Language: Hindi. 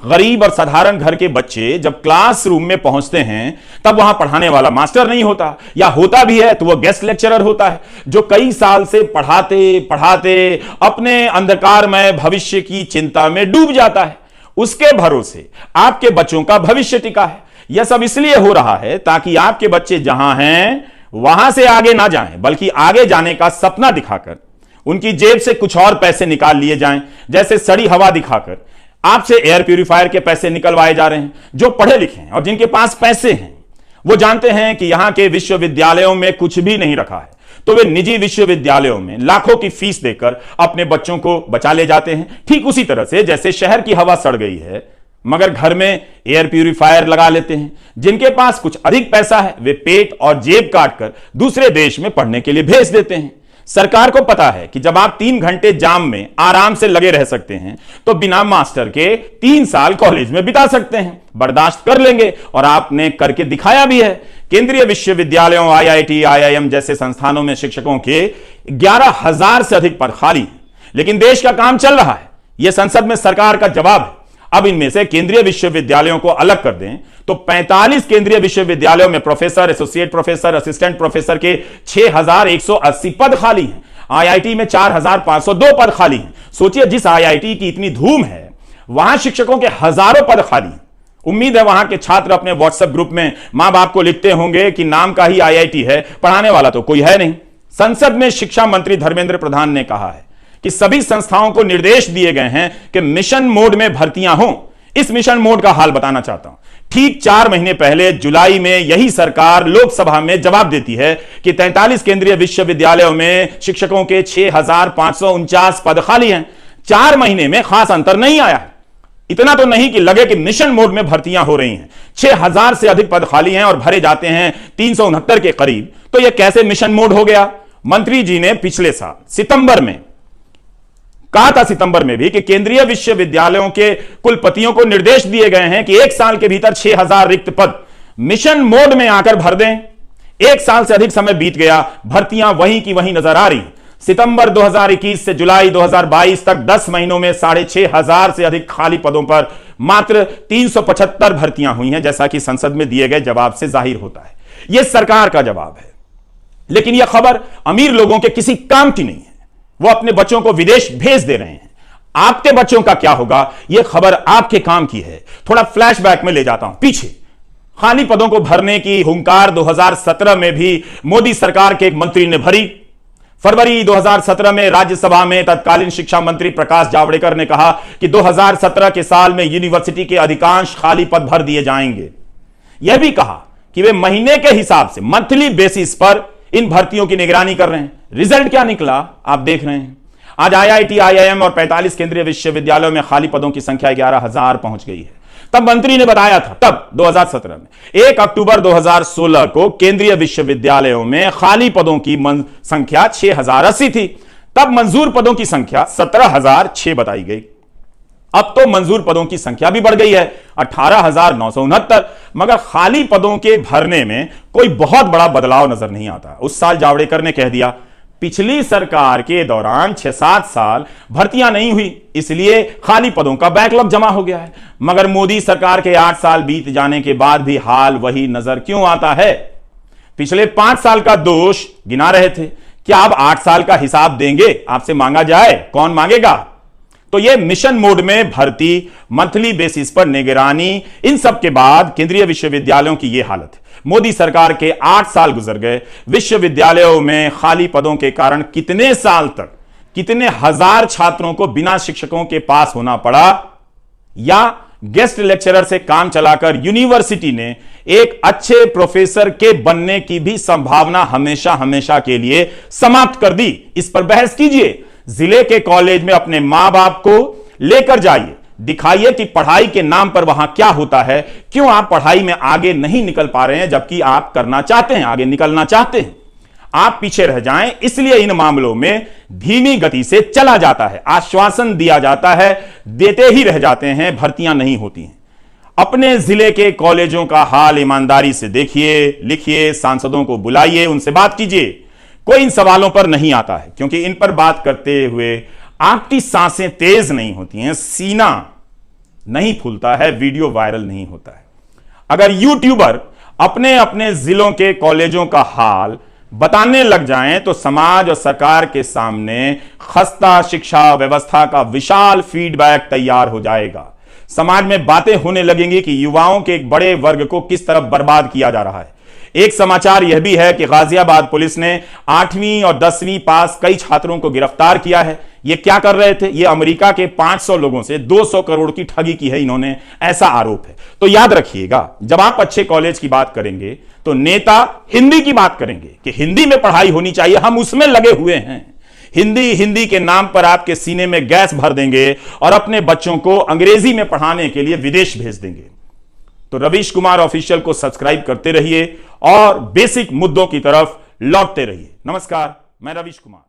गरीब और साधारण घर के बच्चे जब क्लासरूम में पहुंचते हैं तब वहां पढ़ाने वाला मास्टर नहीं होता, या होता भी है तो वह गेस्ट लेक्चरर होता है जो कई साल से पढ़ाते पढ़ाते अपने अंधकारमय भविष्य की चिंता में डूब जाता है। उसके भरोसे आपके बच्चों का भविष्य टिका है। यह सब इसलिए हो रहा है ताकि आपके बच्चे जहां हैं वहां से आगे ना जाएं, बल्कि आगे जाने का सपना दिखाकर उनकी जेब से कुछ और पैसे निकाल लिए जाएं, जैसे सड़ी हवा दिखाकर आपसे एयर प्यूरिफायर के पैसे निकलवाए जा रहे हैं। जो पढ़े लिखे हैं और जिनके पास पैसे हैं वो जानते हैं कि यहां के विश्वविद्यालयों में कुछ भी नहीं रखा है, तो वे निजी विश्वविद्यालयों में लाखों की फीस देकर अपने बच्चों को बचा ले जाते हैं। ठीक उसी तरह से जैसे शहर की हवा सड़ गई है मगर घर में एयर प्यूरिफायर लगा लेते हैं। जिनके पास कुछ अधिक पैसा है वे पेट और जेब काटकर दूसरे देश में पढ़ने के लिए भेज देते हैं। सरकार को पता है कि जब आप 3 घंटे जाम में आराम से लगे रह सकते हैं तो बिना मास्टर के 3 साल कॉलेज में बिता सकते हैं, बर्दाश्त कर लेंगे, और आपने करके दिखाया भी है। केंद्रीय विश्वविद्यालयों, आईआईटी, आईआईएम जैसे संस्थानों में शिक्षकों के 11,000 से अधिक पद खाली हैं, लेकिन देश का काम चल रहा है। यह संसद में सरकार का जवाब है। अब इनमें से केंद्रीय विश्वविद्यालयों को अलग कर दें तो 45 केंद्रीय विश्वविद्यालयों में professor, associate professor, assistant professor के 6,180 पद खाली हैं। आईआईटी में 4,502 पद खाली हैं। सोचिए, जिस आईआईटी की इतनी धूम है वहां शिक्षकों के हजारों पद खाली हैं। उम्मीद है वहां के छात्र अपने व्हाट्सएप ग्रुप में मां बाप को लिखते होंगे कि नाम का ही आईआईटी है, पढ़ाने वाला तो कोई है नहीं। संसद में शिक्षा मंत्री धर्मेंद्र प्रधान ने कहा है कि सभी संस्थाओं को निर्देश दिए गए हैं कि मिशन मोड में भर्तियां हों। इस मिशन मोड का हाल बताना चाहता हूं। ठीक 4 महीने पहले जुलाई में यही सरकार लोकसभा में जवाब देती है कि 43 केंद्रीय विश्वविद्यालयों में शिक्षकों के 6,549 पद खाली हैं। 4 महीने में खास अंतर नहीं आया है। इतना तो नहीं कि लगे कि मिशन मोड में भर्तियां हो रही हैं। 6,000 से अधिक पद खाली हैं और भरे जाते हैं 369 के करीब। तो यह कैसे मिशन मोड हो गया? मंत्री जी ने पिछले साल सितंबर में कहा था, सितंबर में भी, कि केंद्रीय विश्वविद्यालयों के कुलपतियों को निर्देश दिए गए हैं कि 1 साल के भीतर 6,000 रिक्त पद मिशन मोड में आकर भर दें। 1 साल से अधिक समय बीत गया, भर्तियां वहीं की वहीं नजर आ रही। सितंबर 2021 से जुलाई 2022 तक 10 महीनों में 6,500 से अधिक खाली पदों पर मात्र 375 भर्तियां हुई हैं, जैसा कि संसद में दिए गए जवाब से जाहिर होता है। यह सरकार का जवाब है, लेकिन यह खबर अमीर लोगों के किसी काम की नहीं है। वो अपने बच्चों को विदेश भेज दे रहे हैं। आपके बच्चों का क्या होगा, यह खबर आपके काम की है। थोड़ा फ्लैशबैक में ले जाता हूं पीछे। खाली पदों को भरने की हुंकार 2017 में भी मोदी सरकार के एक मंत्री ने भरी। फरवरी 2017 में राज्यसभा में तत्कालीन शिक्षा मंत्री प्रकाश जावड़ेकर ने कहा कि 2017 के साल में यूनिवर्सिटी के अधिकांश खाली पद भर दिए जाएंगे। यह भी कहा कि वे महीने के हिसाब से, मंथली बेसिस पर इन भर्तियों की निगरानी कर रहे हैं। रिजल्ट क्या निकला आप देख रहे हैं। आज आईआईटी, आईआईएम और 45 केंद्रीय विश्वविद्यालयों में खाली पदों की संख्या 11,000 पहुंच गई है। तब मंत्री ने बताया था, तब 2017 में 1 अक्टूबर 2016 को केंद्रीय विश्वविद्यालयों में खाली पदों की संख्या 6,080 थी। तब मंजूर पदों की संख्या 17,006 बताई गई। अब तो मंजूर पदों की संख्या भी बढ़ गई है, 18,969, मगर खाली पदों के भरने में कोई बहुत बड़ा बदलाव नजर नहीं आता। उस साल जावड़ेकर ने कह दिया, पिछली सरकार के दौरान 6-7 साल भर्तियां नहीं हुई, इसलिए खाली पदों का बैकलॉग जमा हो गया है। मगर मोदी सरकार के 8 साल बीत जाने के बाद भी हाल वही नजर क्यों आता है? पिछले 5 साल का दोष गिना रहे थे, क्या अब 8 साल का हिसाब देंगे? आपसे मांगा जाए, कौन मांगेगा? तो यह मिशन मोड में भर्ती, मंथली बेसिस पर निगरानी, इन सब के बाद केंद्रीय विश्वविद्यालयों की यह हालत है। मोदी सरकार के 8 साल गुजर गए। विश्वविद्यालयों में खाली पदों के कारण कितने साल तक, कितने हजार छात्रों को बिना शिक्षकों के पास होना पड़ा, या गेस्ट लेक्चरर से काम चलाकर यूनिवर्सिटी ने एक अच्छे प्रोफेसर के बनने की भी संभावना हमेशा हमेशा के लिए समाप्त कर दी। इस पर बहस कीजिए। जिले के कॉलेज में अपने मां बाप को लेकर जाइए, दिखाइए कि पढ़ाई के नाम पर वहां क्या होता है, क्यों आप पढ़ाई में आगे नहीं निकल पा रहे हैं, जबकि आप करना चाहते हैं, आगे निकलना चाहते हैं। आप पीछे रह जाएं, इसलिए इन मामलों में धीमी गति से चला जाता है, आश्वासन दिया जाता है, देते ही रह जाते हैं, भर्तियां नहीं होती हैं। अपने जिले के कॉलेजों का हाल ईमानदारी से देखिए, लिखिए, सांसदों को बुलाइए, उनसे बात कीजिए। कोई इन सवालों पर नहीं आता है, क्योंकि इन पर बात करते हुए आपकी सांसें तेज नहीं होती हैं, सीना नहीं फूलता है, वीडियो वायरल नहीं होता है। अगर यूट्यूबर अपने अपने जिलों के कॉलेजों का हाल बताने लग जाएं तो समाज और सरकार के सामने खस्ता शिक्षा व्यवस्था का विशाल फीडबैक तैयार हो जाएगा। समाज में बातें होने लगेंगी कि युवाओं के एक बड़े वर्ग को किस तरह बर्बाद किया जा रहा है। एक समाचार यह भी है कि गाजियाबाद पुलिस ने 8वीं और 10वीं पास कई छात्रों को गिरफ्तार किया है। ये क्या कर रहे थे? ये अमेरिका के 500 लोगों से 200 करोड़ की ठगी की है इन्होंने, ऐसा आरोप है। तो याद रखिएगा, जब आप अच्छे कॉलेज की बात करेंगे तो नेता हिंदी की बात करेंगे कि हिंदी में पढ़ाई होनी चाहिए, हम उसमें लगे हुए हैं। हिंदी के नाम पर आपके सीने में गैस भर देंगे और अपने बच्चों को अंग्रेजी में पढ़ाने के लिए विदेश भेज देंगे। तो रवीश कुमार ऑफिशियल को सब्सक्राइब करते रहिए और बेसिक मुद्दों की तरफ लौटते रहिए। नमस्कार, मैं रवीश कुमार।